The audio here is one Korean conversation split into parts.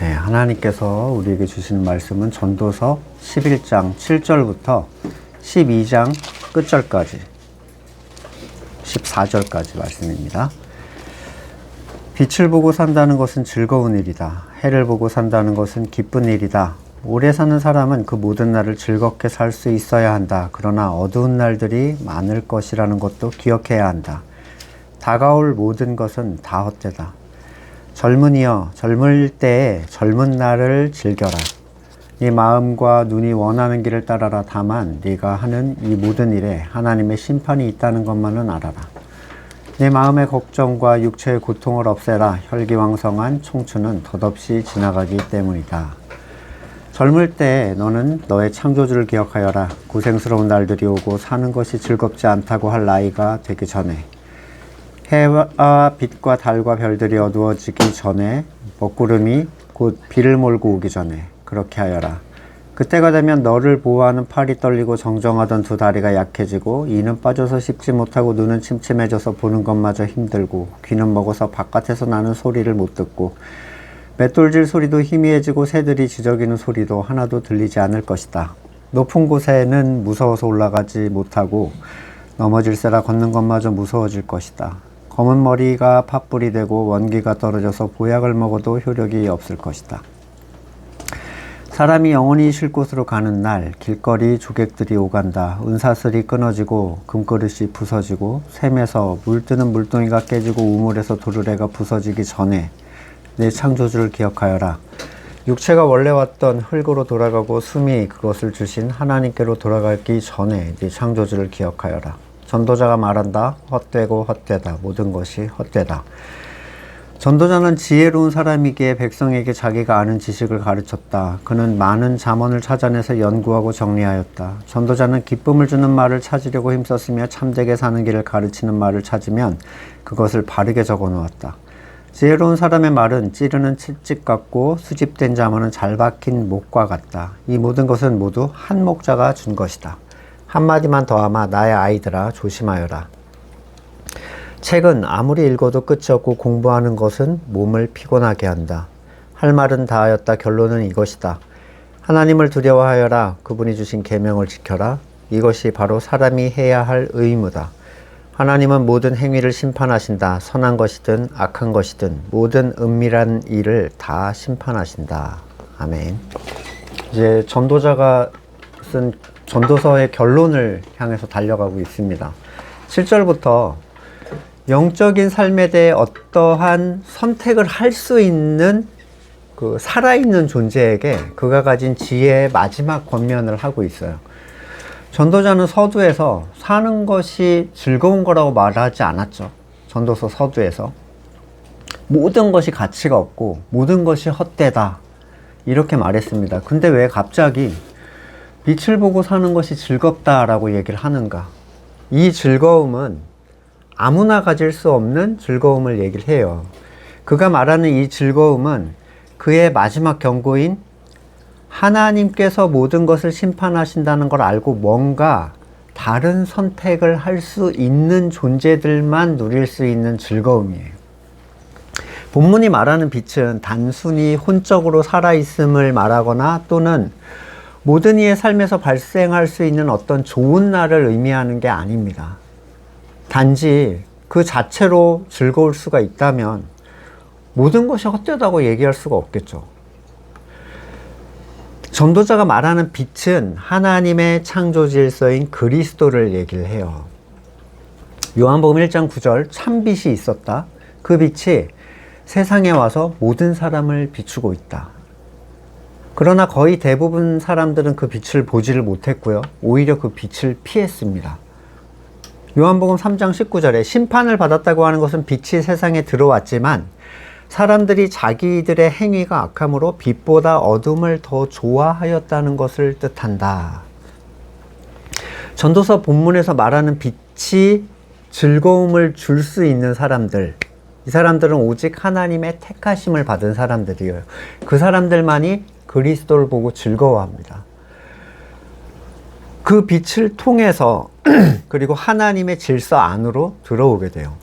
네, 하나님께서 우리에게 주시는 말씀은 전도서 11장 7절부터 12장 끝절까지 14절까지 말씀입니다. 빛을 보고 산다는 것은 즐거운 일이다. 해를 보고 산다는 것은 기쁜 일이다. 오래 사는 사람은 그 모든 날을 즐겁게 살 수 있어야 한다. 그러나 어두운 날들이 많을 것이라는 것도 기억해야 한다. 다가올 모든 것은 다 헛되다. 젊은이여, 젊을 때에 젊은 날을 즐겨라. 네 마음과 눈이 원하는 길을 따라라. 다만 네가 하는 이 모든 일에 하나님의 심판이 있다는 것만은 알아라. 내 마음의 걱정과 육체의 고통을 없애라. 혈기왕성한 청춘은 덧없이 지나가기 때문이다. 젊을 때 너는 너의 창조주를 기억하여라. 고생스러운 날들이 오고 사는 것이 즐겁지 않다고 할 나이가 되기 전에, 해와 빛과 달과 별들이 어두워지기 전에, 먹구름이 곧 비를 몰고 오기 전에 그렇게 하여라. 그때가 되면 너를 보호하는 팔이 떨리고 정정하던 두 다리가 약해지고 이는 빠져서 씹지 못하고 눈은 침침해져서 보는 것마저 힘들고 귀는 먹어서 바깥에서 나는 소리를 못 듣고 맷돌질 소리도 희미해지고 새들이 지저귀는 소리도 하나도 들리지 않을 것이다. 높은 곳에는 무서워서 올라가지 못하고 넘어질세라 걷는 것마저 무서워질 것이다. 검은 머리가 팥불이 되고 원기가 떨어져서 보약을 먹어도 효력이 없을 것이다. 사람이 영원히 쉴 곳으로 가는 날 길거리 조객들이 오간다. 은사슬이 끊어지고 금그릇이 부서지고 샘에서 물뜨는 물동이가 깨지고 우물에서 도르래가 부서지기 전에 내 창조주를 기억하여라. 육체가 원래 왔던 흙으로 돌아가고 숨이 그것을 주신 하나님께로 돌아가기 전에 네 창조주를 기억하여라. 전도자가 말한다. 헛되고 헛되다. 모든 것이 헛되다. 전도자는 지혜로운 사람이기에 백성에게 자기가 아는 지식을 가르쳤다. 그는 많은 잠언을 찾아내서 연구하고 정리하였다. 전도자는 기쁨을 주는 말을 찾으려고 힘썼으며 참되게 사는 길을 가르치는 말을 찾으면 그것을 바르게 적어 놓았다. 지혜로운 사람의 말은 찌르는 채찍 같고 수집된 잠언은 잘 박힌 목과 같다. 이 모든 것은 모두 한 목자가 준 것이다. 한마디만 더하마 나의 아이들아 조심하여라. 책은 아무리 읽어도 끝이 없고 공부하는 것은 몸을 피곤하게 한다. 할 말은 다 하였다. 결론은 이것이다. 하나님을 두려워하여라. 그분이 주신 계명을 지켜라. 이것이 바로 사람이 해야 할 의무다. 하나님은 모든 행위를 심판하신다. 선한 것이든 악한 것이든 모든 은밀한 일을 다 심판하신다. 아멘. 이제 전도자가 쓴 전도서의 결론을 향해서 달려가고 있습니다. 7절부터 영적인 삶에 대해 어떠한 선택을 할 수 있는 그 살아있는 존재에게 그가 가진 지혜의 마지막 권면을 하고 있어요. 전도자는 서두에서 사는 것이 즐거운 거라고 말하지 않았죠. 전도서 서두에서 모든 것이 가치가 없고 모든 것이 헛되다 이렇게 말했습니다. 근데 왜 갑자기 빛을 보고 사는 것이 즐겁다라고 얘기를 하는가? 이 즐거움은 아무나 가질 수 없는 즐거움을 얘기를 해요. 그가 말하는 이 즐거움은 그의 마지막 경고인 하나님께서 모든 것을 심판하신다는 걸 알고 뭔가 다른 선택을 할 수 있는 존재들만 누릴 수 있는 즐거움이에요. 본문이 말하는 빛은 단순히 혼적으로 살아있음을 말하거나 또는 모든 이의 삶에서 발생할 수 있는 어떤 좋은 날을 의미하는 게 아닙니다. 단지 그 자체로 즐거울 수가 있다면 모든 것이 헛되다고 얘기할 수가 없겠죠. 전도자가 말하는 빛은 하나님의 창조 질서인 그리스도를 얘기를 해요. 요한복음 1장 9절 참빛이 있었다. 그 빛이 세상에 와서 모든 사람을 비추고 있다. 그러나 거의 대부분 사람들은 그 빛을 보지를 못했고요. 오히려 그 빛을 피했습니다. 요한복음 3장 19절에 심판을 받았다고 하는 것은 빛이 세상에 들어왔지만 사람들이 자기들의 행위가 악함으로 빛보다 어둠을 더 좋아하였다는 것을 뜻한다. 전도서 본문에서 말하는 빛이 즐거움을 줄 수 있는 사람들, 이 사람들은 오직 하나님의 택하심을 받은 사람들이에요. 그 사람들만이 그리스도를 보고 즐거워합니다. 그 빛을 통해서 그리고 하나님의 질서 안으로 들어오게 돼요.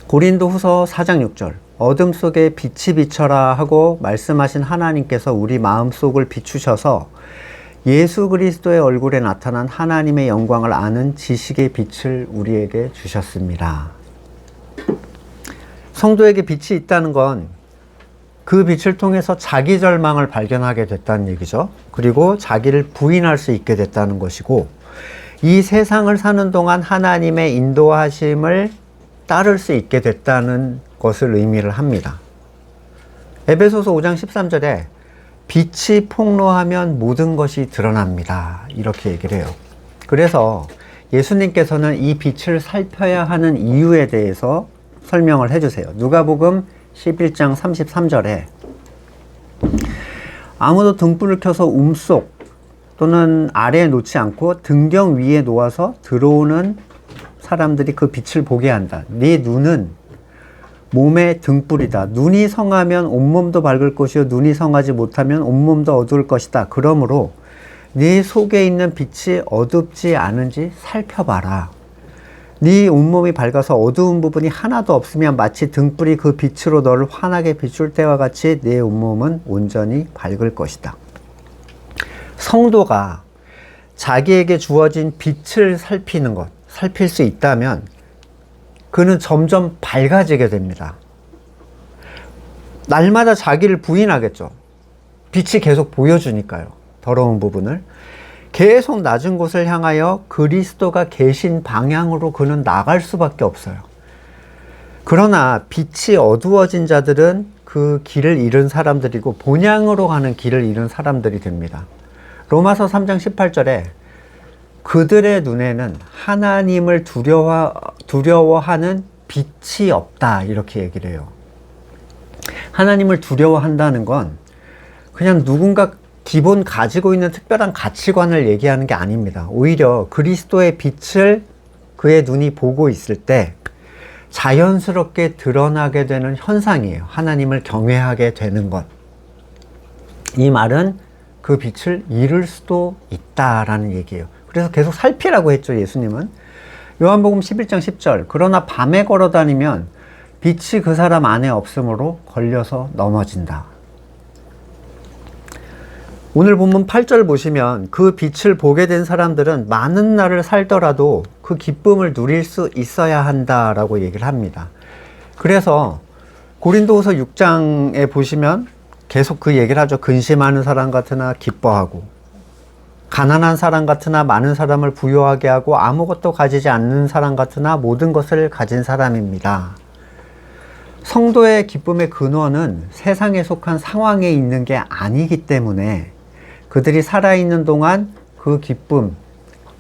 고린도후서 4장 6절 어둠 속에 빛이 비쳐라 하고 말씀하신 하나님께서 우리 마음속을 비추셔서 예수 그리스도의 얼굴에 나타난 하나님의 영광을 아는 지식의 빛을 우리에게 주셨습니다. 성도에게 빛이 있다는 건 그 빛을 통해서 자기 절망을 발견하게 됐다는 얘기죠. 그리고 자기를 부인할 수 있게 됐다는 것이고, 이 세상을 사는 동안 하나님의 인도하심을 따를 수 있게 됐다는 것을 의미를 합니다. 에베소서 5장 13절에 빛이 폭로하면 모든 것이 드러납니다. 이렇게 얘기를 해요. 그래서 예수님께서는 이 빛을 살펴야 하는 이유에 대해서 설명을 해주세요. 누가복음 11장 33절에 아무도 등불을 켜서 움속 또는 아래에 놓지 않고 등경 위에 놓아서 들어오는 사람들이 그 빛을 보게 한다. 네 눈은 몸의 등불이다. 눈이 성하면 온몸도 밝을 것이요 눈이 성하지 못하면 온몸도 어두울 것이다. 그러므로 네 속에 있는 빛이 어둡지 않은지 살펴봐라. 네 온몸이 밝아서 어두운 부분이 하나도 없으면 마치 등불이 그 빛으로 너를 환하게 비출 때와 같이 네 온몸은 온전히 밝을 것이다. 성도가 자기에게 주어진 빛을 살피는 것, 살필 수 있다면 그는 점점 밝아지게 됩니다. 날마다 자기를 부인하겠죠. 빛이 계속 보여주니까요. 더러운 부분을. 계속 낮은 곳을 향하여 그리스도가 계신 방향으로 그는 나갈 수밖에 없어요. 그러나 빛이 어두워진 자들은 그 길을 잃은 사람들이고 본향으로 가는 길을 잃은 사람들이 됩니다. 로마서 3장 18절에 그들의 눈에는 하나님을 두려워하는 빛이 없다 이렇게 얘기를 해요. 하나님을 두려워한다는 건 그냥 누군가 기본 가지고 있는 특별한 가치관을 얘기하는 게 아닙니다. 오히려 그리스도의 빛을 그의 눈이 보고 있을 때 자연스럽게 드러나게 되는 현상이에요. 하나님을 경외하게 되는 것. 이 말은 그 빛을 잃을 수도 있다라는 얘기예요. 그래서 계속 살피라고 했죠, 예수님은. 요한복음 11장 10절. 그러나 밤에 걸어 다니면 빛이 그 사람 안에 없으므로 걸려서 넘어진다. 오늘 본문 8절 보시면 그 빛을 보게 된 사람들은 많은 날을 살더라도 그 기쁨을 누릴 수 있어야 한다라고 얘기를 합니다. 그래서 고린도후서 6장에 보시면 계속 그 얘기를 하죠. 근심하는 사람 같으나 기뻐하고 가난한 사람 같으나 많은 사람을 부유하게 하고 아무것도 가지지 않는 사람 같으나 모든 것을 가진 사람입니다. 성도의 기쁨의 근원은 세상에 속한 상황에 있는 게 아니기 때문에 그들이 살아있는 동안 그 기쁨,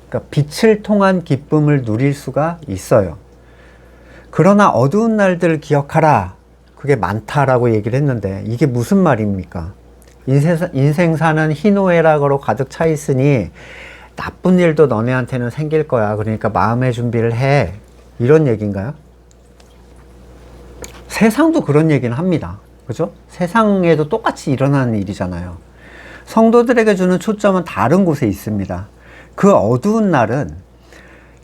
그러니까 빛을 통한 기쁨을 누릴 수가 있어요. 그러나 어두운 날들을 기억하라. 그게 많다라고 얘기를 했는데 이게 무슨 말입니까? 인생 사는 희노애락으로 가득 차 있으니 나쁜 일도 너네한테는 생길 거야. 그러니까 마음의 준비를 해. 이런 얘기인가요? 세상도 그런 얘기는 합니다. 그죠? 세상에도 똑같이 일어나는 일이잖아요. 성도들에게 주는 초점은 다른 곳에 있습니다. 그 어두운 날은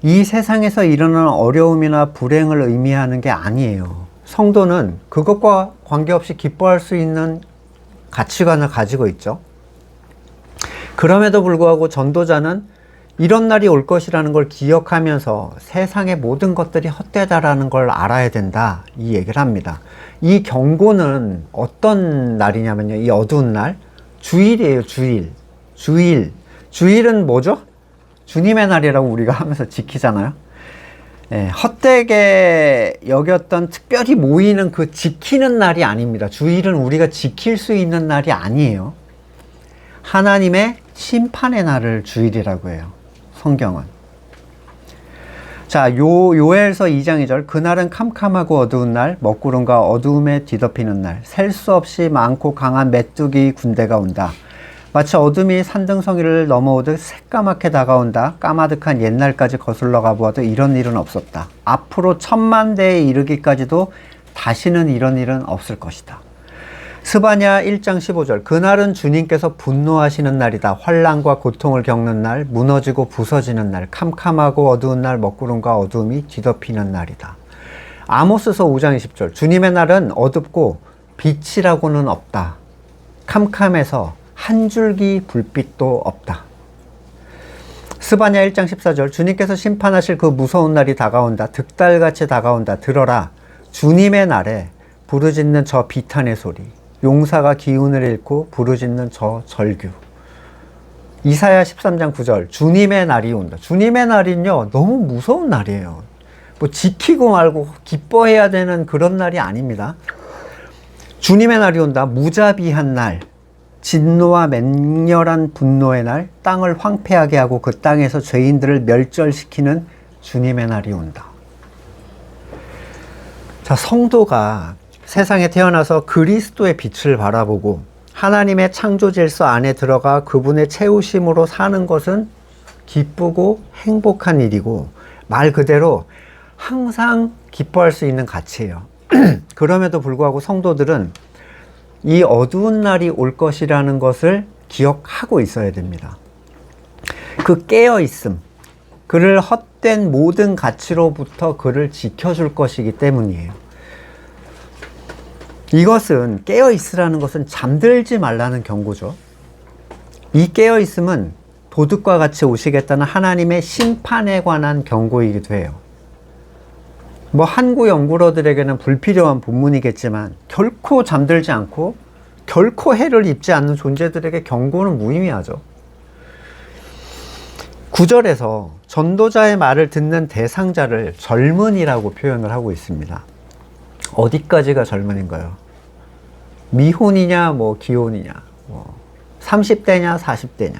이 세상에서 일어나는 어려움이나 불행을 의미하는 게 아니에요. 성도는 그것과 관계없이 기뻐할 수 있는 가치관을 가지고 있죠. 그럼에도 불구하고 전도자는 이런 날이 올 것이라는 걸 기억하면서 세상의 모든 것들이 헛되다라는 걸 알아야 된다. 이 얘기를 합니다. 이 경고는 어떤 날이냐면요. 이 어두운 날. 주일이에요, 주일. 주일은 뭐죠? 주님의 날이라고 우리가 하면서 지키잖아요. 예, 헛되게 여겼던 특별히 모이는 그 지키는 날이 아닙니다. 주일은 우리가 지킬 수 있는 날이 아니에요. 하나님의 심판의 날을 주일이라고 해요. 성경은. 자, 요엘서 2장 2절. 그날은 캄캄하고 어두운 날, 먹구름과 어두움에 뒤덮이는 날, 셀 수 없이 많고 강한 메뚜기 군대가 온다. 마치 어둠이 산등성이를 넘어오듯 새까맣게 다가온다. 까마득한 옛날까지 거슬러 가보아도 이런 일은 없었다. 앞으로 1000만대에 이르기까지도 다시는 이런 일은 없을 것이다. 스바냐 1장 15절. 그날은 주님께서 분노하시는 날이다. 환난과 고통을 겪는 날, 무너지고 부서지는 날, 캄캄하고 어두운 날, 먹구름과 어두움이 뒤덮이는 날이다. 아모스서 5장 20절 주님의 날은 어둡고 빛이라고는 없다. 캄캄해서 한 줄기 불빛도 없다. 스바냐 1장 14절 주님께서 심판하실 그 무서운 날이 다가온다. 득달같이 다가온다. 들어라. 주님의 날에 부르짖는 저 비탄의 소리, 용사가 기운을 잃고 부르짖는 저 절규. 이사야 13장 9절 주님의 날이 온다. 주님의 날은요 너무 무서운 날이에요. 뭐 지키고 말고 기뻐해야 되는 그런 날이 아닙니다. 주님의 날이 온다. 무자비한 날, 진노와 맹렬한 분노의 날, 땅을 황폐하게 하고 그 땅에서 죄인들을 멸절시키는 주님의 날이 온다. 자, 성도가 세상에 태어나서 그리스도의 빛을 바라보고 하나님의 창조 질서 안에 들어가 그분의 채우심으로 사는 것은 기쁘고 행복한 일이고 말 그대로 항상 기뻐할 수 있는 가치예요. 그럼에도 불구하고 성도들은 이 어두운 날이 올 것이라는 것을 기억하고 있어야 됩니다. 그 깨어있음, 그를 헛된 모든 가치로부터 그를 지켜줄 것이기 때문이에요. 이것은 깨어있으라는 것은 잠들지 말라는 경고죠. 이 깨어있음은 도둑과 같이 오시겠다는 하나님의 심판에 관한 경고이기도 해요. 뭐 한구 연구러들에게는 불필요한 본문이겠지만 결코 잠들지 않고 결코 해를 입지 않는 존재들에게 경고는 무의미하죠. 9절에서 전도자의 말을 듣는 대상자를 젊은이라고 표현을 하고 있습니다. 어디까지가 젊은인가요? 미혼이냐 뭐 기혼이냐, 뭐 30대냐 40대냐.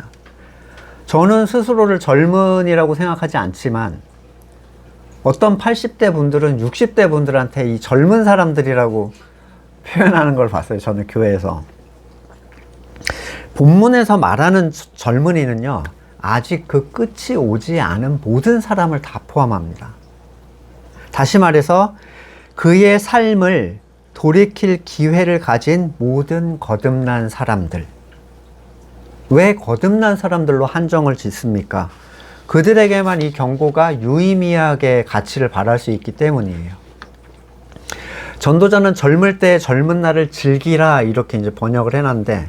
저는 스스로를 젊은이라고 생각하지 않지만 어떤 80대 분들은 60대 분들한테 이 젊은 사람들이라고 표현하는 걸 봤어요. 저는 교회에서. 본문에서 말하는 젊은이는요, 아직 그 끝이 오지 않은 모든 사람을 다 포함합니다. 다시 말해서 그의 삶을 돌이킬 기회를 가진 모든 거듭난 사람들. 왜 거듭난 사람들로 한정을 짓습니까? 그들에게만 이 경고가 유의미하게 가치를 발할 수 있기 때문이에요. 전도자는 젊을 때 젊은 날을 즐기라 이렇게 이제 번역을 해놨는데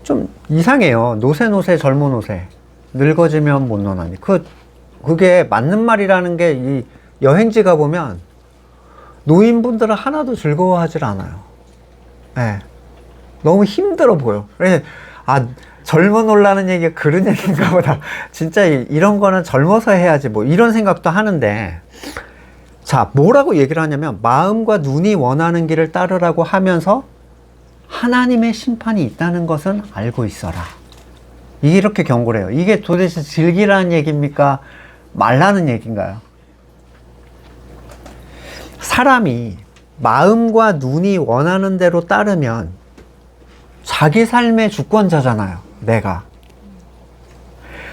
좀 이상해요. 노세 젊은 노세 늙어지면 못 노나니. 그게 맞는 말이라는 게 이 여행지 가보면 노인분들은 하나도 즐거워하질 않아요. 네. 너무 힘들어 보여. 그래서 젊어 놀라는 얘기가 그런 얘기인가 보다. 진짜 이런 거는 젊어서 해야지 뭐 이런 생각도 하는데, 자, 뭐라고 얘기를 하냐면 마음과 눈이 원하는 길을 따르라고 하면서 하나님의 심판이 있다는 것은 알고 있어라. 이렇게 경고를 해요. 이게 도대체 즐기라는 얘기입니까? 말라는 얘기인가요? 사람이 마음과 눈이 원하는 대로 따르면 자기 삶의 주권자잖아요. 내가.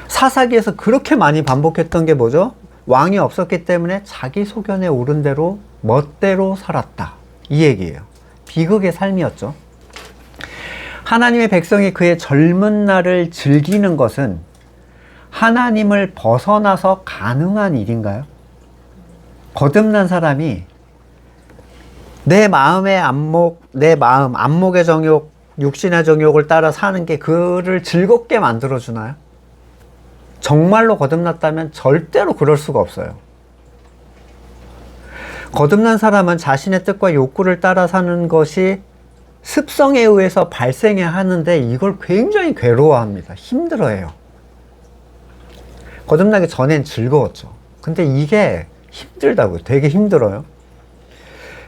사사기에서 그렇게 많이 반복했던 게 뭐죠? 왕이 없었기 때문에 자기 소견에 오른 대로 멋대로 살았다. 이 얘기예요. 비극의 삶이었죠. 하나님의 백성이 그의 젊은 날을 즐기는 것은 하나님을 벗어나서 가능한 일인가요? 거듭난 사람이 내 마음의 안목, 안목의 정욕, 육신의 정욕을 따라 사는 게 그를 즐겁게 만들어주나요? 정말로 거듭났다면 절대로 그럴 수가 없어요. 거듭난 사람은 자신의 뜻과 욕구를 따라 사는 것이 습성에 의해서 발생해야 하는데 이걸 굉장히 괴로워합니다. 힘들어해요. 거듭나기 전엔 즐거웠죠. 근데 이게 힘들다고요. 되게 힘들어요.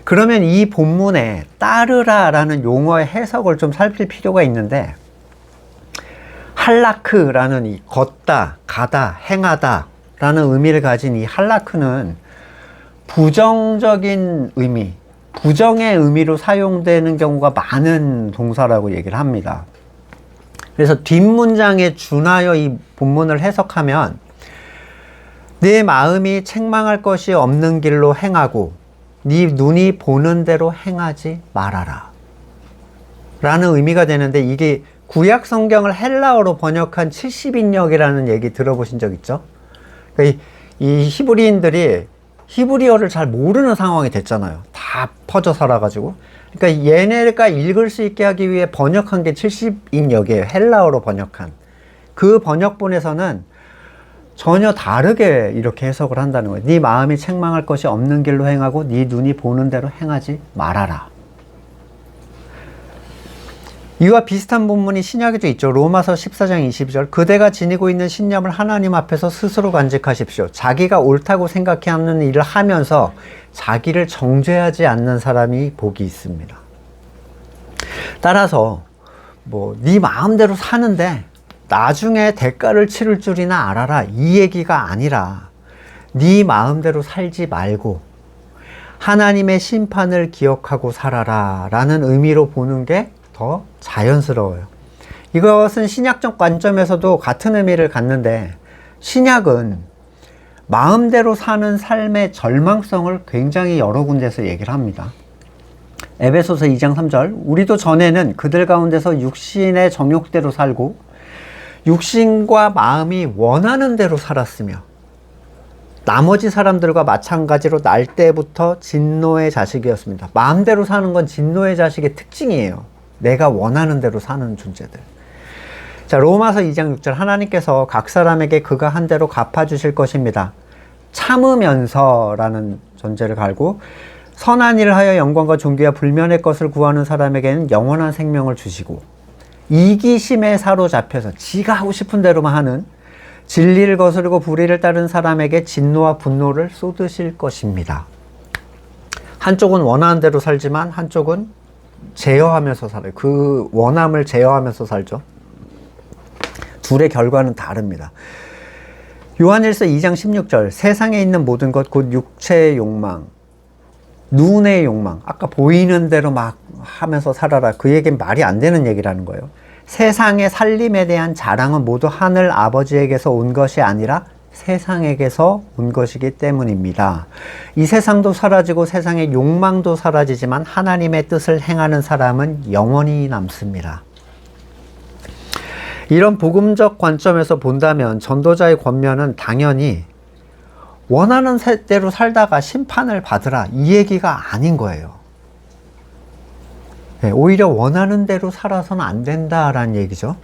그러면 이 본문에 따르라 라는 용어의 해석을 좀 살필 필요가 있는데, 할라크라는 이 걷다, 가다, 행하다 라는 의미를 가진 이 할라크는 부정적인 의미, 부정의 의미로 사용되는 경우가 많은 동사라고 얘기를 합니다. 그래서 뒷문장에 준하여 이 본문을 해석하면 네 마음이 책망할 것이 없는 길로 행하고 네 눈이 보는 대로 행하지 말아라 라는 의미가 되는데, 이게 구약 성경을 헬라어로 번역한 70인역이라는 얘기 들어보신 적 있죠? 그러니까 이 히브리인들이 히브리어를 잘 모르는 상황이 됐잖아요. 다 퍼져 살아가지고. 그러니까 얘네가 읽을 수 있게 하기 위해 번역한 게 70인역이에요. 헬라어로 번역한. 그 번역본에서는 전혀 다르게 이렇게 해석을 한다는 거예요. 네 마음이 책망할 것이 없는 길로 행하고 네 눈이 보는 대로 행하지 말아라. 이와 비슷한 본문이 신약에도 있죠. 로마서 14장 22절. 그대가 지니고 있는 신념을 하나님 앞에서 스스로 간직하십시오. 자기가 옳다고 생각하는 일을 하면서 자기를 정죄하지 않는 사람이 복이 있습니다. 따라서 네 마음대로 사는데 나중에 대가를 치를 줄이나 알아라, 이 얘기가 아니라 네 마음대로 살지 말고 하나님의 심판을 기억하고 살아라 라는 의미로 보는 게 더 자연스러워요. 이것은 신약적 관점에서도 같은 의미를 갖는데, 신약은 마음대로 사는 삶의 절망성을 굉장히 여러 군데서 얘기를 합니다. 에베소서 2장 3절. 우리도 전에는 그들 가운데서 육신의 정욕대로 살고 육신과 마음이 원하는 대로 살았으며 나머지 사람들과 마찬가지로 날 때부터 진노의 자식이었습니다. 마음대로 사는 건 진노의 자식의 특징이에요. 내가 원하는 대로 사는 존재들. 자, 로마서 2장 6절. 하나님께서 각 사람에게 그가 한 대로 갚아주실 것입니다. 참으면서 라는 전제를 갈고, 선한 일을 하여 영광과 존귀와 불면의 것을 구하는 사람에게는 영원한 생명을 주시고, 이기심에 사로잡혀서 지가 하고 싶은 대로만 하는, 진리를 거스르고 불의를 따르는 사람에게 진노와 분노를 쏟으실 것입니다. 한쪽은 원하는 대로 살지만 한쪽은 제어하면서 살아요. 그 원함을 제어하면서 살죠. 둘의 결과는 다릅니다. 요한일서 2장 16절. 세상에 있는 모든 것 곧 육체의 욕망, 눈의 욕망, 아까 보이는 대로 막 하면서 살아라, 그 얘기는 말이 안 되는 얘기라는 거예요. 세상의 살림에 대한 자랑은 모두 하늘 아버지에게서 온 것이 아니라 세상에게서 온 것이기 때문입니다. 이 세상도 사라지고 세상의 욕망도 사라지지만 하나님의 뜻을 행하는 사람은 영원히 남습니다. 이런 복음적 관점에서 본다면 전도자의 권면은 당연히 원하는 대로 살다가 심판을 받으라, 이 얘기가 아닌 거예요. 네, 오히려 원하는 대로 살아서는 안 된다라는 얘기죠.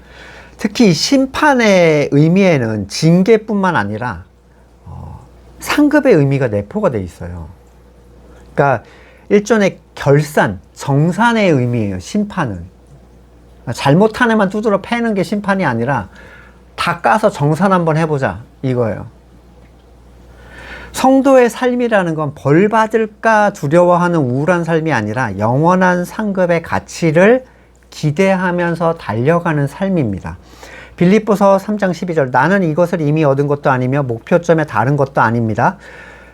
특히 심판의 의미에는 징계뿐만 아니라 상급의 의미가 내포가 돼 있어요. 그러니까 일종의 결산, 정산의 의미예요. 심판은 잘못한 애만 두드러 패는 게 심판이 아니라 다 까서 정산 한번 해보자, 이거예요. 성도의 삶이라는 건 벌 받을까 두려워하는 우울한 삶이 아니라 영원한 상급의 가치를 기대하면서 달려가는 삶입니다. 빌립보서 3장 12절. 나는 이것을 이미 얻은 것도 아니며 목표점에 다른 것도 아닙니다.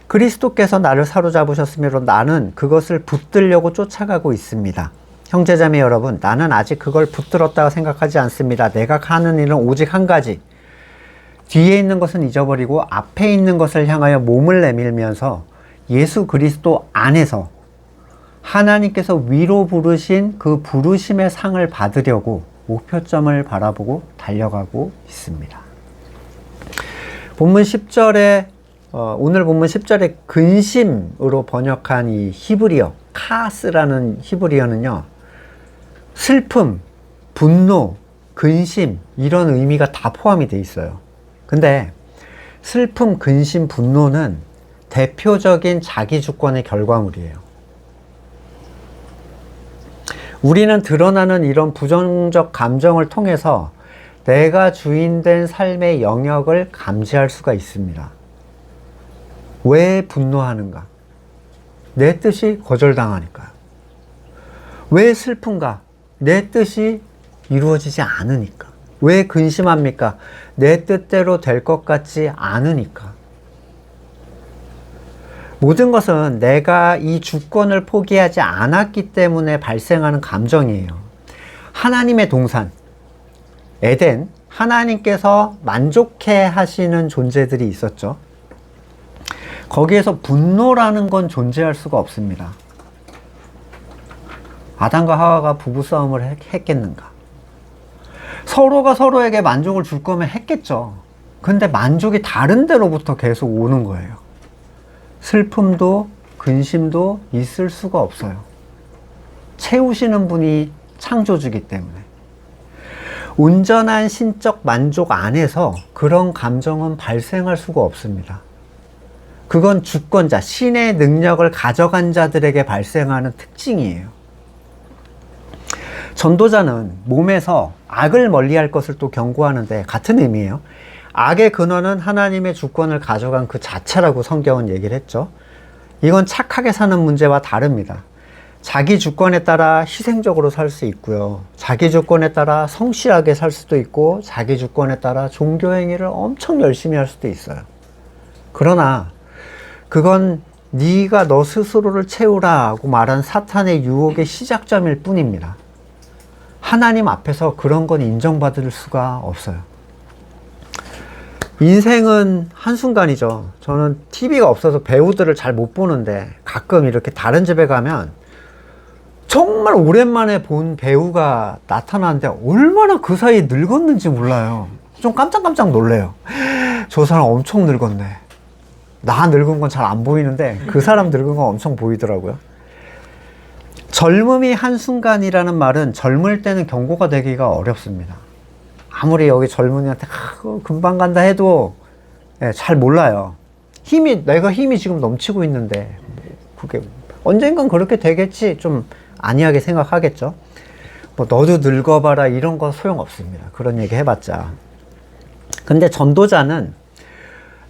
그리스도께서 나를 사로잡으셨으므로 나는 그것을 붙들려고 쫓아가고 있습니다. 형제자매 여러분, 나는 아직 그걸 붙들었다고 생각하지 않습니다. 내가 하는 일은 오직 한 가지. 뒤에 있는 것은 잊어버리고 앞에 있는 것을 향하여 몸을 내밀면서 예수 그리스도 안에서 하나님께서 위로 부르신 그 부르심의 상을 받으려고 목표점을 바라보고 달려가고 있습니다. 본문 10절에 오늘 본문 10절에 근심으로 번역한 이 히브리어 카스라는 히브리어는요, 슬픔, 분노, 근심 이런 의미가 다 포함이 돼 있어요. 근데 슬픔, 근심, 분노는 대표적인 자기 주권의 결과물이에요. 우리는 드러나는 이런 부정적 감정을 통해서 내가 주인된 삶의 영역을 감지할 수가 있습니다. 왜 분노하는가? 내 뜻이 거절당하니까요. 왜 슬픈가? 내 뜻이 이루어지지 않으니까. 왜 근심합니까? 내 뜻대로 될 것 같지 않으니까. 모든 것은 내가 이 주권을 포기하지 않았기 때문에 발생하는 감정이에요. 하나님의 동산, 에덴, 하나님께서 만족해 하시는 존재들이 있었죠. 거기에서 분노라는 건 존재할 수가 없습니다. 아담과 하와가 부부싸움을 했겠는가? 서로가 서로에게 만족을 줄 거면 했겠죠. 근데 만족이 다른 데로부터 계속 오는 거예요. 슬픔도 근심도 있을 수가 없어요. 채우시는 분이 창조주기 때문에. 온전한 신적 만족 안에서 그런 감정은 발생할 수가 없습니다. 그건 주권자, 신의 능력을 가져간 자들에게 발생하는 특징이에요. 전도자는 몸에서 악을 멀리할 것을 또 경고하는데 같은 의미예요. 악의 근원은 하나님의 주권을 가져간 그 자체라고 성경은 얘기를 했죠. 이건 착하게 사는 문제와 다릅니다. 자기 주권에 따라 희생적으로 살 수 있고요. 자기 주권에 따라 성실하게 살 수도 있고, 자기 주권에 따라 종교행위를 엄청 열심히 할 수도 있어요. 그러나 그건 네가 너 스스로를 채우라고 말한 사탄의 유혹의 시작점일 뿐입니다. 하나님 앞에서 그런 건 인정받을 수가 없어요. 인생은 한순간이죠. 저는 TV가 없어서 배우들을 잘 못 보는데 가끔 이렇게 다른 집에 가면 정말 오랜만에 본 배우가 나타나는데 얼마나 그 사이에 늙었는지 몰라요. 좀 깜짝깜짝 놀래요. 저 사람 엄청 늙었네. 나 늙은 건 잘 안 보이는데 그 사람 늙은 건 엄청 보이더라고요. 젊음이 한순간이라는 말은 젊을 때는 경고가 되기가 어렵습니다. 아무리 여기 젊은이한테 금방 간다 해도 잘 몰라요. 내가 힘이 지금 넘치고 있는데 그게 언젠간 그렇게 되겠지 좀 안이하게 생각하겠죠. 뭐 너도 늙어봐라 이런 거 소용없습니다. 그런 얘기 해봤자. 근데 전도자는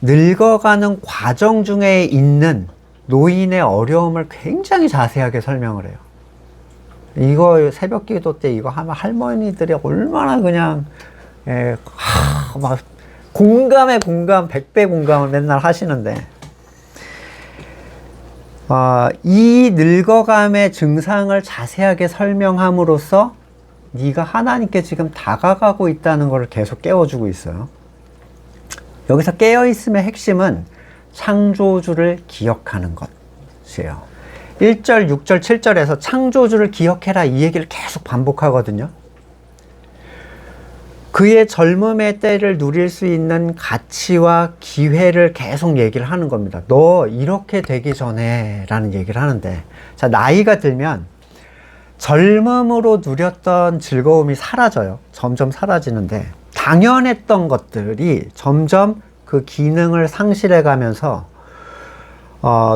늙어가는 과정 중에 있는 노인의 어려움을 굉장히 자세하게 설명을 해요. 이거 새벽 기도 때 이거 하면 할머니들이 얼마나 그냥 막 공감에 공감 100배 공감을 맨날 하시는데 이 늙어감의 증상을 자세하게 설명함으로써 네가 하나님께 지금 다가가고 있다는 것을 계속 깨워주고 있어요. 여기서 깨어있음의 핵심은 창조주를 기억하는 것이에요. 1절, 6절, 7절에서 창조주를 기억해라 이 얘기를 계속 반복하거든요. 그의 젊음의 때를 누릴 수 있는 가치와 기회를 계속 얘기를 하는 겁니다. 너 이렇게 되기 전에 라는 얘기를 하는데, 자, 나이가 들면 젊음으로 누렸던 즐거움이 사라져요. 점점 사라지는데 당연했던 것들이 점점 그 기능을 상실해 가면서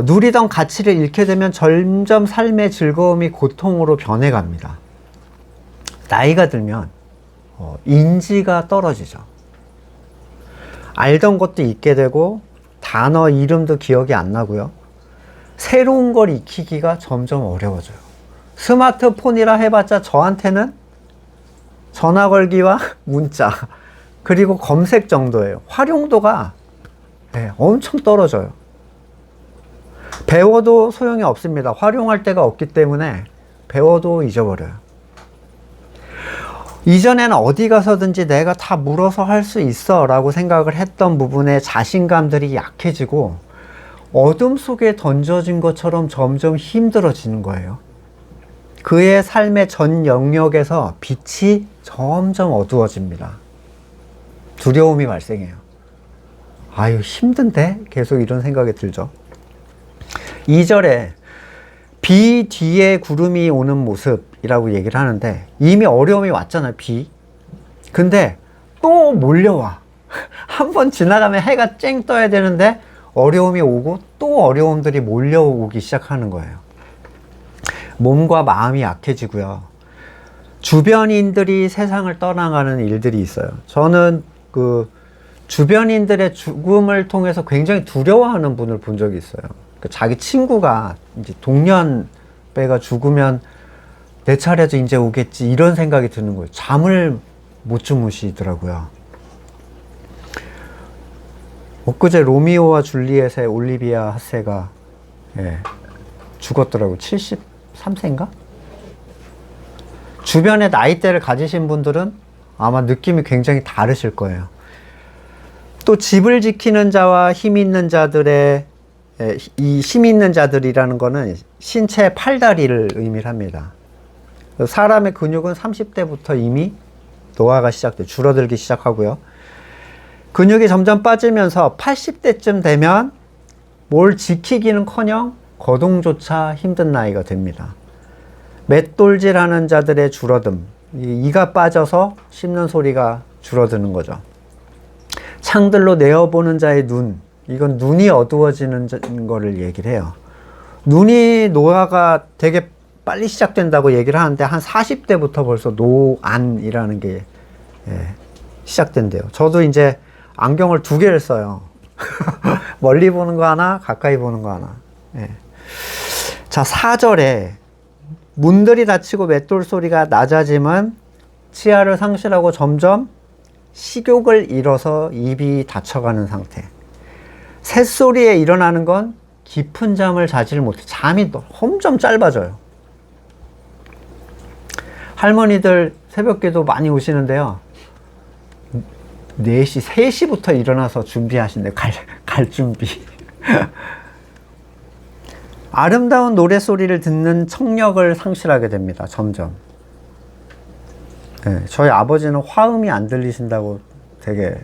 누리던 가치를 잃게 되면 점점 삶의 즐거움이 고통으로 변해갑니다. 나이가 들면 인지가 떨어지죠. 알던 것도 잊게 되고 단어 이름도 기억이 안 나고요. 새로운 걸 익히기가 점점 어려워져요. 스마트폰이라 해봤자 저한테는 전화 걸기와 문자 그리고 검색 정도예요. 활용도가 엄청 떨어져요. 배워도 소용이 없습니다. 활용할 데가 없기 때문에 배워도 잊어버려요. 이전에는 어디 가서든지 내가 다 물어서 할 수 있어 라고 생각을 했던 부분에 자신감들이 약해지고 어둠 속에 던져진 것처럼 점점 힘들어지는 거예요. 그의 삶의 전 영역에서 빛이 점점 어두워집니다. 두려움이 발생해요. 아유, 힘든데? 계속 이런 생각이 들죠. 2절에 비 뒤에 구름이 오는 모습이라고 얘기를 하는데 이미 어려움이 왔잖아요, 비. 근데 또 몰려와. 한번 지나가면 해가 쨍 떠야 되는데 어려움이 오고 또 어려움들이 몰려오기 시작하는 거예요. 몸과 마음이 약해지고요. 주변인들이 세상을 떠나가는 일들이 있어요. 저는 그 주변인들의 죽음을 통해서 굉장히 두려워하는 분을 본 적이 있어요. 자기 친구가 이제 동년배가 죽으면 내 차례도 이제 오겠지 이런 생각이 드는 거예요. 잠을 못 주무시더라고요. 엊그제 로미오와 줄리엣의 올리비아 하세가 죽었더라고요. 73세인가? 주변에 나이대를 가지신 분들은 아마 느낌이 굉장히 다르실 거예요. 또 집을 지키는 자와 힘 있는 자들의 이 힘 있는 자들이라는 거는 신체의 팔다리를 의미를 합니다. 사람의 근육은 30대부터 이미 노화가 시작돼요. 줄어들기 시작하고요. 근육이 점점 빠지면서 80대쯤 되면 뭘 지키기는커녕 거동조차 힘든 나이가 됩니다. 맷돌질하는 자들의 줄어듦, 이가 빠져서 씹는 소리가 줄어드는 거죠. 창들로 내어보는 자의 눈, 이건 눈이 어두워지는 거를 얘기를 해요. 눈이 노화가 되게 빨리 시작된다고 얘기를 하는데 한 40대부터 벌써 노안이라는 게 시작된대요. 저도 이제 안경을 2개를 써요. 멀리 보는 거 하나, 가까이 보는 거 하나. 자, 4절에 문들이 닫히고 맷돌 소리가 낮아짐은 치아를 상실하고 점점 식욕을 잃어서 입이 닫혀가는 상태. 새소리에 일어나는 건 깊은 잠을 자질 못해. 잠이 점점 짧아져요. 할머니들 새벽기도 많이 오시는데요. 4시, 3시부터 일어나서 준비하신대요. 갈 준비. 아름다운 노래소리를 듣는 청력을 상실하게 됩니다. 점점. 저희 아버지는 화음이 안 들리신다고 되게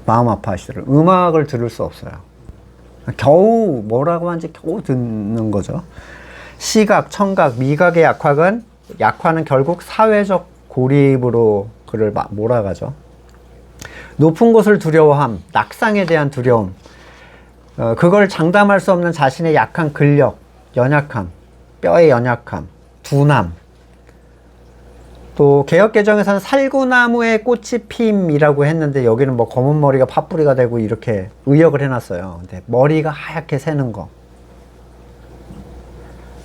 마음 아파하시더라고요. 음악을 들을 수 없어요. 겨우 뭐라고 하는지 겨우 듣는 거죠. 시각, 청각, 미각의 약화는 결국 사회적 고립으로 그를 몰아가죠. 높은 곳을 두려워함, 낙상에 대한 두려움, 그걸 장담할 수 없는 자신의 약한 근력, 연약함, 뼈의 연약함, 둔함. 또 개역개정에서는 살구나무의 꽃이 핌이라고 했는데 여기는 뭐 검은 머리가 팥뿌리가 되고 이렇게 의역을 해놨어요. 근데 머리가 하얗게 새는 거.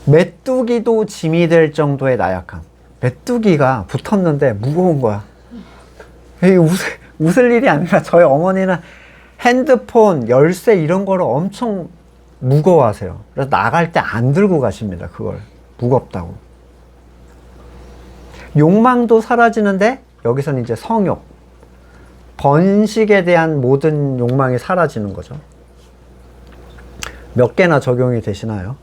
메뚜기도 짐이 될 정도의 나약함. 메뚜기가 붙었는데 무거운 거야. 웃을 일이 아니라 저희 어머니는 핸드폰, 열쇠 이런 거를 엄청 무거워하세요. 그래서 나갈 때 안 들고 가십니다. 그걸. 무겁다고. 욕망도 사라지는데 여기서는 이제 성욕, 번식에 대한 모든 욕망이 사라지는 거죠. 몇 개나 적용이 되시나요?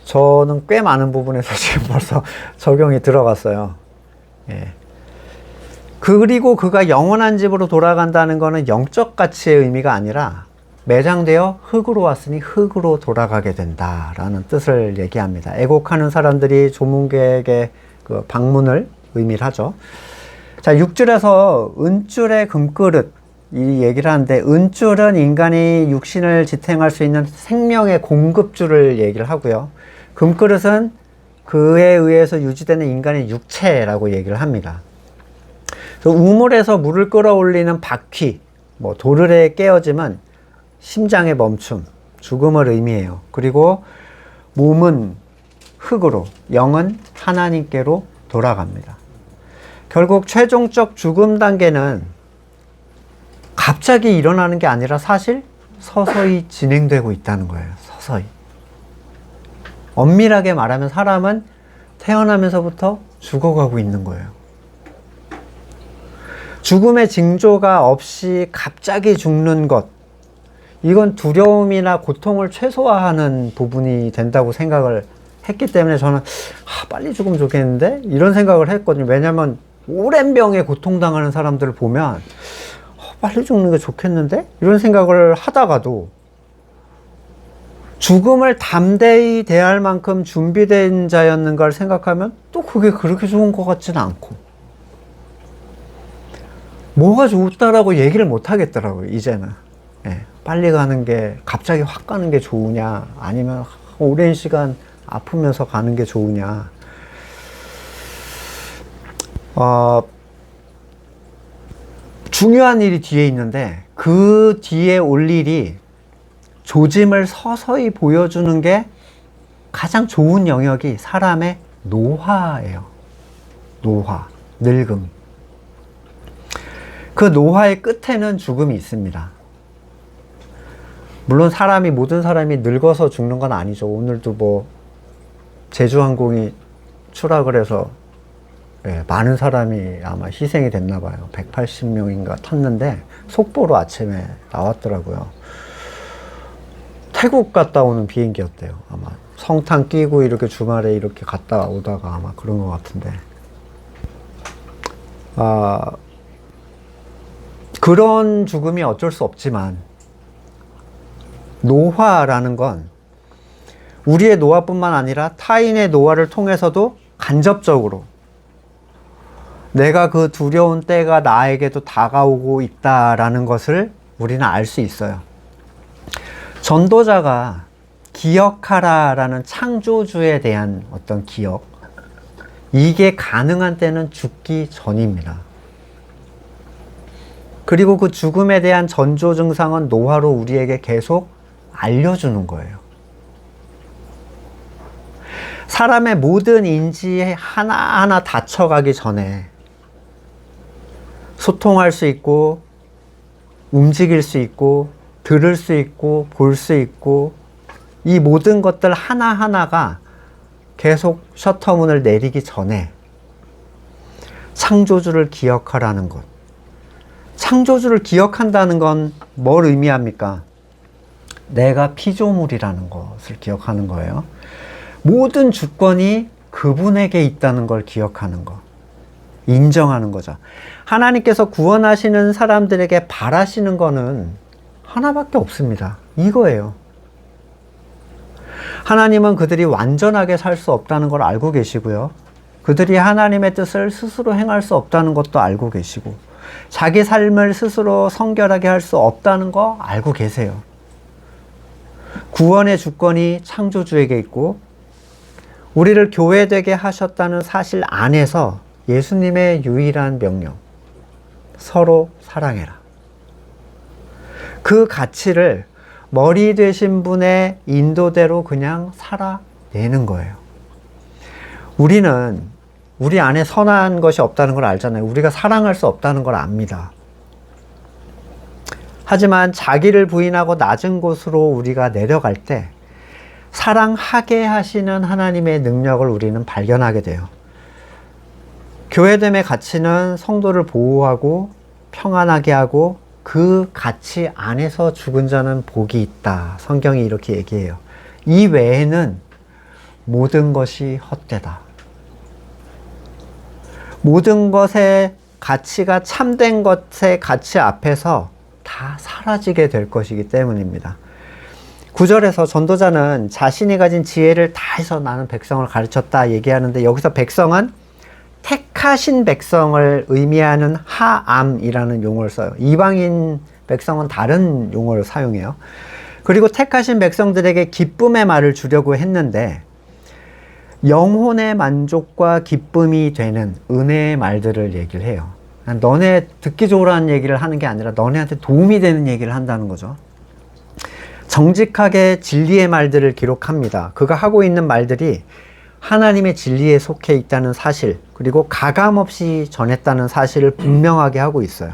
저는 꽤 많은 부분에서 지금 벌써 적용이 들어갔어요. 그리고 그가 영원한 집으로 돌아간다는 것은 영적 가치의 의미가 아니라 매장되어 흙으로 왔으니 흙으로 돌아가게 된다라는 뜻을 얘기합니다. 애곡하는 사람들이 조문객의 그 방문을 의미를 하죠. 자, 6절에서 은줄의 금그릇 이 얘기를 하는데, 은줄은 인간이 육신을 지탱할 수 있는 생명의 공급줄을 얘기를 하고요. 금그릇은 그에 의해서 유지되는 인간의 육체라고 얘기를 합니다. 우물에서 물을 끌어올리는 바퀴, 도르래에 깨어짐은 심장의 멈춤, 죽음을 의미해요. 그리고 몸은 흙으로, 영은 하나님께로 돌아갑니다. 결국 최종적 죽음 단계는 갑자기 일어나는 게 아니라 사실 서서히 진행되고 있다는 거예요. 서서히. 엄밀하게 말하면 사람은 태어나면서부터 죽어가고 있는 거예요. 죽음의 징조가 없이 갑자기 죽는 것, 이건 두려움이나 고통을 최소화하는 부분이 된다고 생각을 했기 때문에 저는 빨리 죽으면 좋겠는데 이런 생각을 했거든요. 왜냐면 오랜 병에 고통당하는 사람들을 보면 빨리 죽는 게 좋겠는데 이런 생각을 하다가도 죽음을 담대히 대할 만큼 준비된 자였는가를 생각하면 또 그게 그렇게 좋은 것 같지는 않고, 뭐가 좋다라고 얘기를 못 하겠더라고요, 이제는. 빨리 가는 게, 갑자기 확 가는 게 좋으냐, 아니면 오랜 시간 아프면서 가는 게 좋으냐. 중요한 일이 뒤에 있는데 그 뒤에 올 일이 조짐을 서서히 보여주는 게 가장 좋은 영역이 사람의 노화예요. 노화, 늙음. 그 노화의 끝에는 죽음이 있습니다. 물론 모든 사람이 늙어서 죽는 건 아니죠. 오늘도 제주항공이 추락을 해서 많은 사람이 아마 희생이 됐나 봐요. 180명인가 탔는데 속보로 아침에 나왔더라고요. 태국 갔다 오는 비행기였대요. 아마 성탄 끼고 이렇게 주말에 이렇게 갔다 오다가 아마 그런 것 같은데, 그런 죽음이 어쩔 수 없지만 노화라는 건 우리의 노화뿐만 아니라 타인의 노화를 통해서도 간접적으로 내가 그 두려운 때가 나에게도 다가오고 있다라는 것을 우리는 알 수 있어요. 전도자가 기억하라라는 창조주에 대한 어떤 기억, 이게 가능한 때는 죽기 전입니다. 그리고 그 죽음에 대한 전조 증상은 노화로 우리에게 계속 알려주는 거예요. 사람의 모든 인지 하나하나 닫혀가기 전에 소통할 수 있고, 움직일 수 있고, 들을 수 있고, 볼 수 있고, 이 모든 것들 하나하나가 계속 셔터문을 내리기 전에 창조주를 기억하라는 것. 창조주를 기억한다는 건 뭘 의미합니까? 내가 피조물이라는 것을 기억하는 거예요. 모든 주권이 그분에게 있다는 걸 기억하는 것. 인정하는 거죠. 하나님께서 구원하시는 사람들에게 바라시는 거는 하나밖에 없습니다. 이거예요. 하나님은 그들이 완전하게 살 수 없다는 걸 알고 계시고요. 그들이 하나님의 뜻을 스스로 행할 수 없다는 것도 알고 계시고, 자기 삶을 스스로 성결하게 할 수 없다는 거 알고 계세요. 구원의 주권이 창조주에게 있고, 우리를 교회되게 하셨다는 사실 안에서 예수님의 유일한 명령, 서로 사랑해라. 그 가치를 머리 되신 분의 인도대로 그냥 살아내는 거예요. 우리는 우리 안에 선한 것이 없다는 걸 알잖아요. 우리가 사랑할 수 없다는 걸 압니다. 하지만 자기를 부인하고 낮은 곳으로 우리가 내려갈 때 사랑하게 하시는 하나님의 능력을 우리는 발견하게 돼요. 교회됨의 가치는 성도를 보호하고 평안하게 하고 그 가치 안에서 죽은 자는 복이 있다. 성경이 이렇게 얘기해요. 이 외에는 모든 것이 헛되다. 모든 것의 가치가 참된 것의 가치 앞에서 다 사라지게 될 것이기 때문입니다. 9절에서 전도자는 자신이 가진 지혜를 다해서 나는 백성을 가르쳤다 얘기하는데, 여기서 백성은 택하신 백성을 의미하는 하암이라는 용어를 써요. 이방인 백성은 다른 용어를 사용해요. 그리고 택하신 백성들에게 기쁨의 말을 주려고 했는데, 영혼의 만족과 기쁨이 되는 은혜의 말들을 얘기를 해요. 너네 듣기 좋으라는 얘기를 하는 게 아니라 너네한테 도움이 되는 얘기를 한다는 거죠. 정직하게 진리의 말들을 기록합니다. 그가 하고 있는 말들이 하나님의 진리에 속해 있다는 사실, 그리고 가감없이 전했다는 사실을 분명하게 하고 있어요.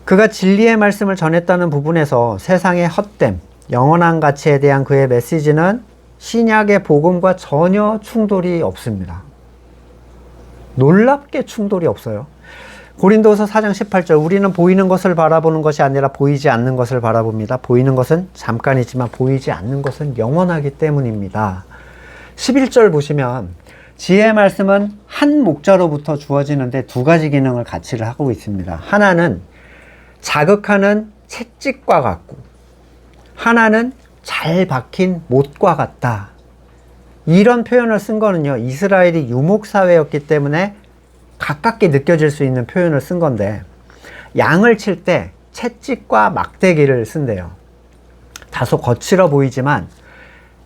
그가 진리의 말씀을 전했다는 부분에서 세상의 헛됨, 영원한 가치에 대한 그의 메시지는 신약의 복음과 전혀 충돌이 없습니다. 놀랍게 충돌이 없어요. 고린도서 4장 18절, 우리는 보이는 것을 바라보는 것이 아니라 보이지 않는 것을 바라봅니다. 보이는 것은 잠깐이지만 보이지 않는 것은 영원하기 때문입니다. 11절 보시면 지혜의 말씀은 한 목자로부터 주어지는데 두 가지 기능을 같이 하고 있습니다. 하나는 자극하는 채찍과 같고, 하나는 잘 박힌 못과 같다. 이런 표현을 쓴 거는요, 이스라엘이 유목사회였기 때문에 가깝게 느껴질 수 있는 표현을 쓴 건데, 양을 칠 때 채찍과 막대기를 쓴대요. 다소 거칠어 보이지만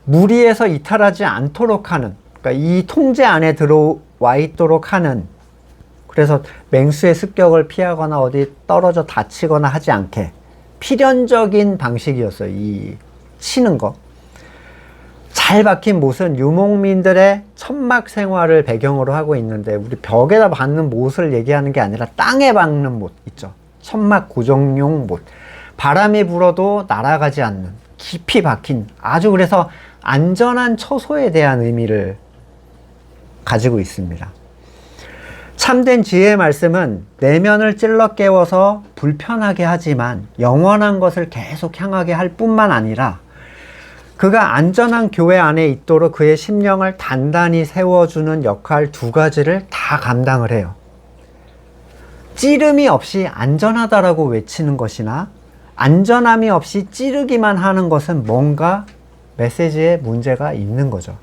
무리에서 이탈하지 않도록 하는, 그러니까 이 통제 안에 들어와 있도록 하는, 그래서 맹수의 습격을 피하거나 어디 떨어져 다치거나 하지 않게 필연적인 방식이었어요. 이 치는 거. 잘 박힌 못은 유목민들의 천막 생활을 배경으로 하고 있는데, 우리 벽에다 박는 못을 얘기하는 게 아니라 땅에 박는 못 있죠. 천막 고정용 못. 바람이 불어도 날아가지 않는 깊이 박힌, 아주 그래서 안전한 처소에 대한 의미를 가지고 있습니다. 참된 지혜의 말씀은 내면을 찔러 깨워서 불편하게 하지만 영원한 것을 계속 향하게 할 뿐만 아니라, 그가 안전한 교회 안에 있도록 그의 심령을 단단히 세워주는 역할 두 가지를 다 감당을 해요. 찌름이 없이 안전하다라고 외치는 것이나 안전함이 없이 찌르기만 하는 것은 뭔가 메시지에 문제가 있는 거죠.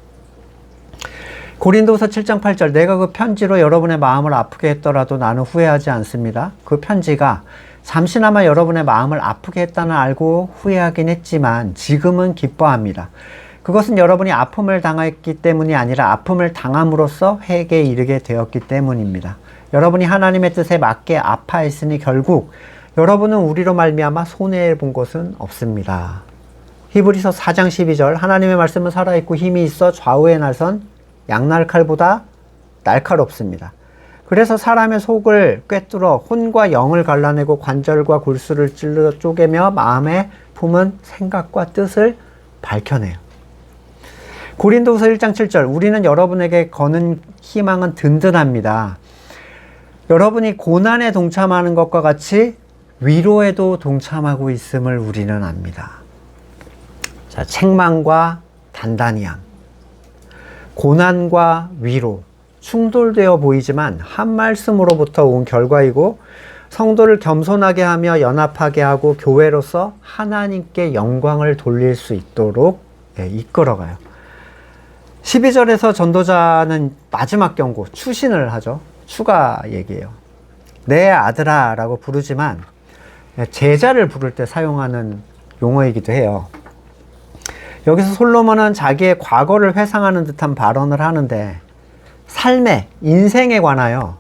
고린도서 7장 8절, 내가 그 편지로 여러분의 마음을 아프게 했더라도 나는 후회하지 않습니다. 그 편지가 잠시나마 여러분의 마음을 아프게 했다는 알고 후회하긴 했지만 지금은 기뻐합니다. 그것은 여러분이 아픔을 당했기 때문이 아니라 아픔을 당함으로써 회개에 이르게 되었기 때문입니다. 여러분이 하나님의 뜻에 맞게 아파했으니 결국 여러분은 우리로 말미암아 손해본 것은 없습니다. 히브리서 4장 12절, 하나님의 말씀은 살아있고 힘이 있어 좌우의 날선 양날칼보다 날카롭습니다. 그래서 사람의 속을 꿰뚫어 혼과 영을 갈라내고 관절과 골수를 찔러 쪼개며 마음에 품은 생각과 뜻을 밝혀내요. 고린도후서 1장 7절, 우리는 여러분에게 거는 희망은 든든합니다. 여러분이 고난에 동참하는 것과 같이 위로에도 동참하고 있음을 우리는 압니다. 자, 책망과 단단히함, 고난과 위로, 충돌되어 보이지만 한 말씀으로부터 온 결과이고 성도를 겸손하게 하며 연합하게 하고 교회로서 하나님께 영광을 돌릴 수 있도록 이끌어가요. 12절에서 전도자는 마지막 경고, 추신을 하죠. 추가 얘기예요. 내 아들아 라고 부르지만 제자를 부를 때 사용하는 용어이기도 해요. 여기서 솔로몬은 자기의 과거를 회상하는 듯한 발언을 하는데 삶에, 인생에 관하여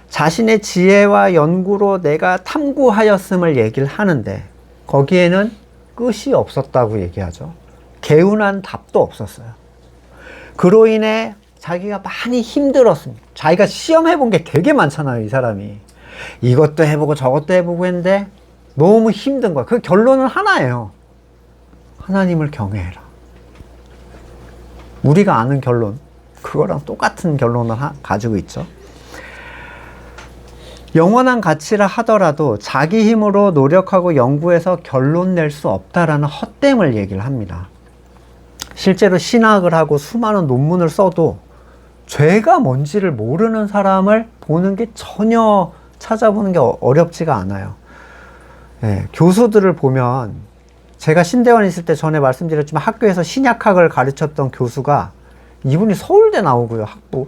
자신의 지혜와 연구로 내가 탐구하였음을 얘기를 하는데 거기에는 끝이 없었다고 얘기하죠. 개운한 답도 없었어요. 그로 인해 자기가 많이 힘들었습니다. 자기가 시험해본 게 되게 많잖아요, 이 사람이. 이것도 해보고 저것도 해보고 했는데 너무 힘든 거야. 그 결론은 하나예요. 하나님을 경외해라. 우리가 아는 결론, 그거랑 똑같은 결론을 가지고 있죠. 영원한 가치라 하더라도 자기 힘으로 노력하고 연구해서 결론 낼 수 없다라는 헛됨을 얘기를 합니다. 실제로 신학을 하고 수많은 논문을 써도 죄가 뭔지를 모르는 사람을 보는 게 전혀 찾아보는 게 어렵지가 않아요. 교수들을 보면 제가 신대원에 있을 때 전에 말씀드렸지만 학교에서 신약학을 가르쳤던 교수가 이분이 서울대 나오고요. 학부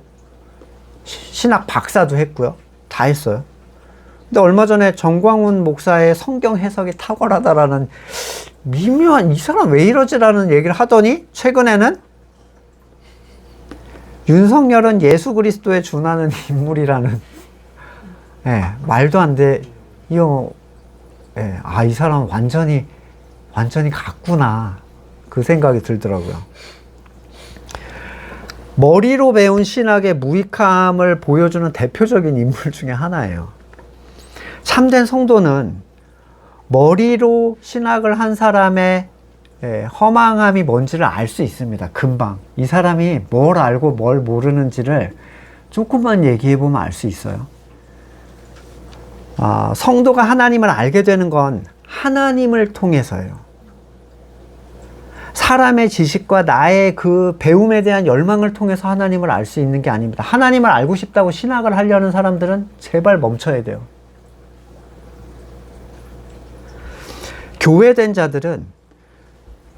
신학 박사도 했고요. 다 했어요. 근데 얼마 전에 정광훈 목사의 성경 해석이 탁월하다라는 미묘한, 이 사람 왜 이러지라는 얘기를 하더니 최근에는 윤석열은 예수 그리스도에 준하는 인물이라는 말도 안 돼. 이 사람 완전히 갔구나. 그 생각이 들더라고요. 머리로 배운 신학의 무익함을 보여주는 대표적인 인물 중에 하나예요. 참된 성도는 머리로 신학을 한 사람의 허망함이 뭔지를 알 수 있습니다. 금방. 이 사람이 뭘 알고 뭘 모르는지를 조금만 얘기해보면 알 수 있어요. 성도가 하나님을 알게 되는 건 하나님을 통해서예요. 사람의 지식과 나의 그 배움에 대한 열망을 통해서 하나님을 알 수 있는 게 아닙니다. 하나님을 알고 싶다고 신학을 하려는 사람들은 제발 멈춰야 돼요. 교회된 자들은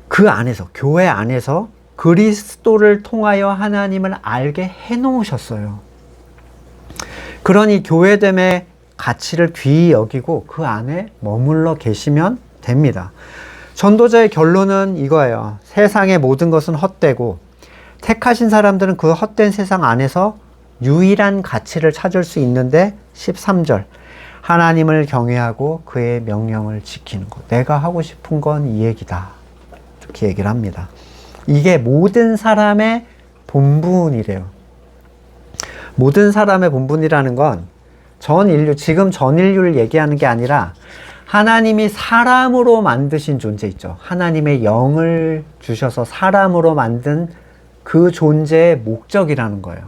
그 안에서, 교회 안에서 그리스도를 통하여 하나님을 알게 해놓으셨어요. 그러니 교회됨의 가치를 귀히 여기고 그 안에 머물러 계시면 됩니다. 전도자의 결론은 이거예요. 세상의 모든 것은 헛되고 택하신 사람들은 그 헛된 세상 안에서 유일한 가치를 찾을 수 있는데 13절, 하나님을 경외하고 그의 명령을 지키는 것. 내가 하고 싶은 건 이 얘기다. 이렇게 얘기를 합니다. 이게 모든 사람의 본분이래요. 모든 사람의 본분이라는 건 지금 전 인류를 얘기하는 게 아니라 하나님이 사람으로 만드신 존재 있죠. 하나님의 영을 주셔서 사람으로 만든 그 존재의 목적이라는 거예요.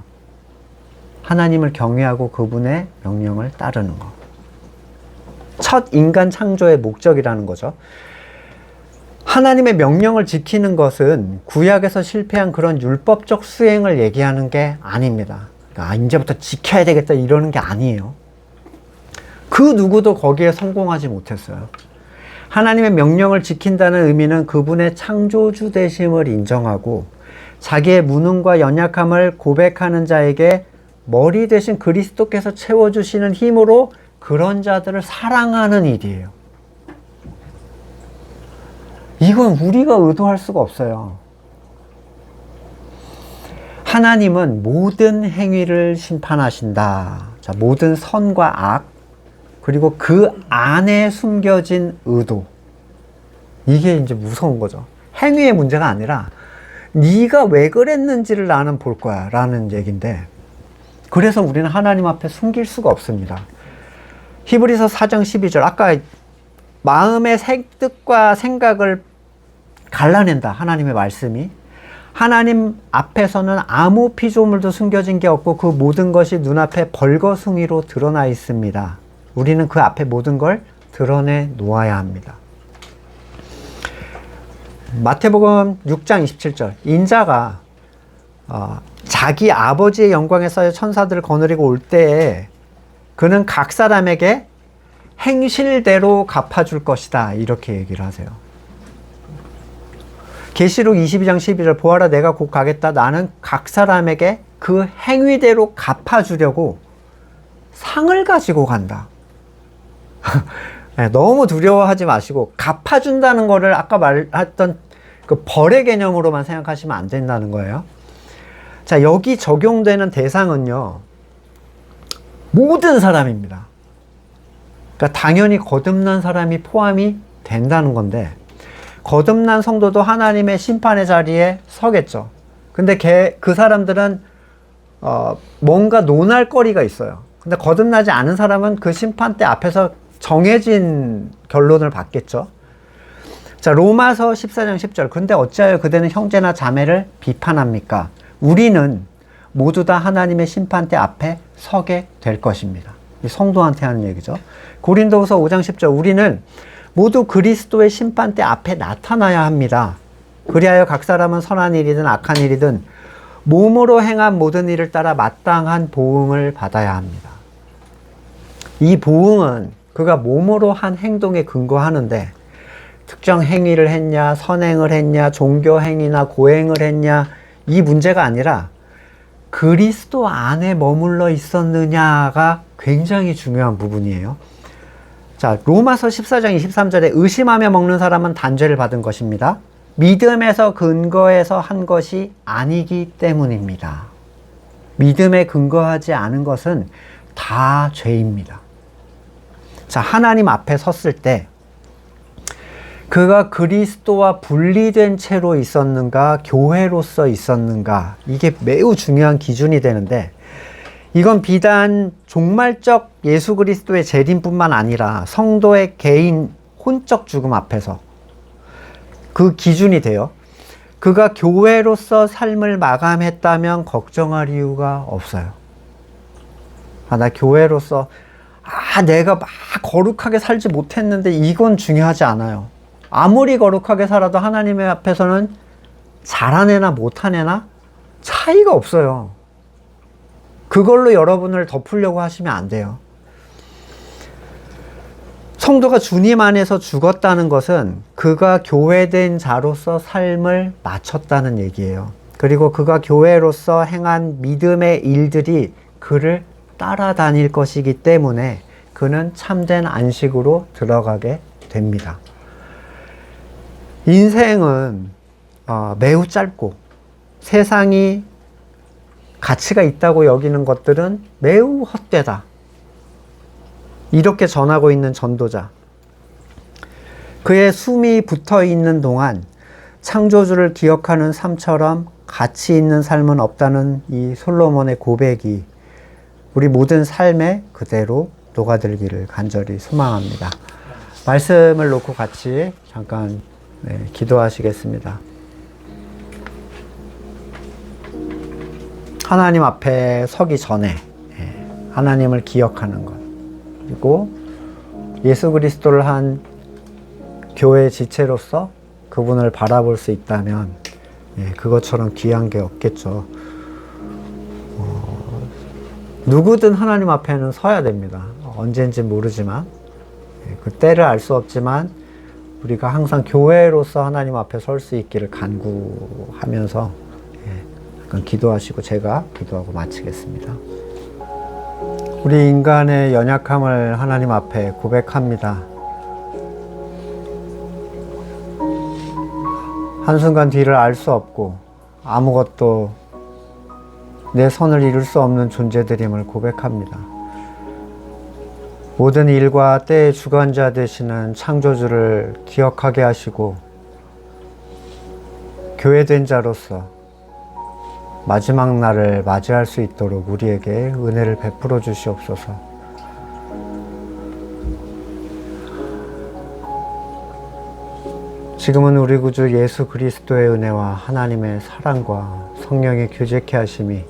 하나님을 경외하고 그분의 명령을 따르는 거. 첫 인간 창조의 목적이라는 거죠. 하나님의 명령을 지키는 것은 구약에서 실패한 그런 율법적 수행을 얘기하는 게 아닙니다. 그러니까 이제부터 지켜야 되겠다 이러는 게 아니에요. 그 누구도 거기에 성공하지 못했어요. 하나님의 명령을 지킨다는 의미는 그분의 창조주 되심을 인정하고 자기의 무능과 연약함을 고백하는 자에게 머리 대신 그리스도께서 채워주시는 힘으로 그런 자들을 사랑하는 일이에요. 이건 우리가 의도할 수가 없어요. 하나님은 모든 행위를 심판하신다. 자, 모든 선과 악, 그리고 그 안에 숨겨진 의도. 이게 이제 무서운 거죠. 행위의 문제가 아니라 네가 왜 그랬는지를 나는 볼 거야 라는 얘기인데, 그래서 우리는 하나님 앞에 숨길 수가 없습니다. 히브리서 4장 12절, 아까 마음의 뜻과 생각을 갈라낸다, 하나님의 말씀이. 하나님 앞에서는 아무 피조물도 숨겨진 게 없고 그 모든 것이 눈앞에 벌거숭이로 드러나 있습니다. 우리는 그 앞에 모든 걸 드러내 놓아야 합니다. 마태복음 6장 27절, 인자가 자기 아버지의 영광에 쌓여 천사들을 거느리고 올 때에 그는 각 사람에게 행실대로 갚아줄 것이다, 이렇게 얘기를 하세요. 계시록 22장 12절, 보아라 내가 곧 가겠다. 나는 각 사람에게 그 행위대로 갚아주려고 상을 가지고 간다. 너무 두려워하지 마시고, 갚아준다는 거를 아까 말했던 그 벌의 개념으로만 생각하시면 안 된다는 거예요. 자, 여기 적용되는 대상은요, 모든 사람입니다. 그러니까 당연히 거듭난 사람이 포함이 된다는 건데, 거듭난 성도도 하나님의 심판의 자리에 서겠죠. 근데 그 사람들은 뭔가 논할 거리가 있어요. 근데 거듭나지 않은 사람은 그 심판대 앞에서 정해진 결론을 받겠죠. 자, 로마서 14장 10절, 근데 어찌하여 그대는 형제나 자매를 비판합니까? 우리는 모두 다 하나님의 심판대 앞에 서게 될 것입니다. 이 성도한테 하는 얘기죠. 고린도후서 5장 10절, 우리는 모두 그리스도의 심판대 앞에 나타나야 합니다. 그리하여 각 사람은 선한 일이든 악한 일이든 몸으로 행한 모든 일을 따라 마땅한 보응을 받아야 합니다. 이 보응은 그가 몸으로 한 행동에 근거하는데, 특정 행위를 했냐, 선행을 했냐, 종교 행위나 고행을 했냐, 이 문제가 아니라 그리스도 안에 머물러 있었느냐가 굉장히 중요한 부분이에요. 자, 로마서 14장 23절에 의심하며 먹는 사람은 단죄를 받은 것입니다. 믿음에서 근거해서 한 것이 아니기 때문입니다. 믿음에 근거하지 않은 것은 다 죄입니다. 자, 하나님 앞에 섰을 때 그가 그리스도와 분리된 채로 있었는가, 교회로서 있었는가, 이게 매우 중요한 기준이 되는데, 이건 비단 종말적 예수 그리스도의 재림뿐만 아니라 성도의 개인 혼적 죽음 앞에서 그 기준이 돼요. 그가 교회로서 삶을 마감했다면 걱정할 이유가 없어요. 나 교회로서 내가 막 거룩하게 살지 못했는데, 이건 중요하지 않아요. 아무리 거룩하게 살아도 하나님의 앞에서는 잘한 애나 못한 애나 차이가 없어요. 그걸로 여러분을 덮으려고 하시면 안 돼요. 성도가 주님 안에서 죽었다는 것은 그가 교회된 자로서 삶을 마쳤다는 얘기예요. 그리고 그가 교회로서 행한 믿음의 일들이 그를 따라다닐 것이기 때문에 그는 참된 안식으로 들어가게 됩니다. 인생은 매우 짧고 세상이 가치가 있다고 여기는 것들은 매우 헛되다, 이렇게 전하고 있는 전도자. 그의 숨이 붙어 있는 동안 창조주를 기억하는 삶처럼 가치 있는 삶은 없다는 이 솔로몬의 고백이 우리 모든 삶에 그대로 녹아들기를 간절히 소망합니다. 말씀을 놓고 같이 잠깐 기도하시겠습니다. 하나님 앞에 서기 전에 하나님을 기억하는 것, 그리고 예수 그리스도를 한 교회 지체로서 그분을 바라볼 수 있다면 그것처럼 귀한 게 없겠죠. 누구든 하나님 앞에는 서야 됩니다. 언제인지 모르지만, 그 때를 알 수 없지만 우리가 항상 교회로서 하나님 앞에 설 수 있기를 간구하면서 약간 기도하시고 제가 기도하고 마치겠습니다. 우리 인간의 연약함을 하나님 앞에 고백합니다. 한순간 뒤를 알 수 없고 아무것도 내 선을 이룰 수 없는 존재들임을 고백합니다. 모든 일과 때의 주관자 되시는 창조주를 기억하게 하시고 교회된 자로서 마지막 날을 맞이할 수 있도록 우리에게 은혜를 베풀어 주시옵소서. 지금은 우리 구주 예수 그리스도의 은혜와 하나님의 사랑과 성령의 교제케 하심이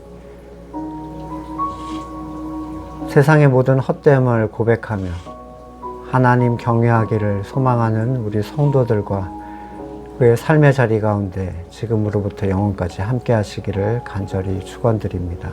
세상의 모든 헛됨을 고백하며 하나님 경외하기를 소망하는 우리 성도들과 그의 삶의 자리 가운데 지금으로부터 영원까지 함께 하시기를 간절히 축원드립니다.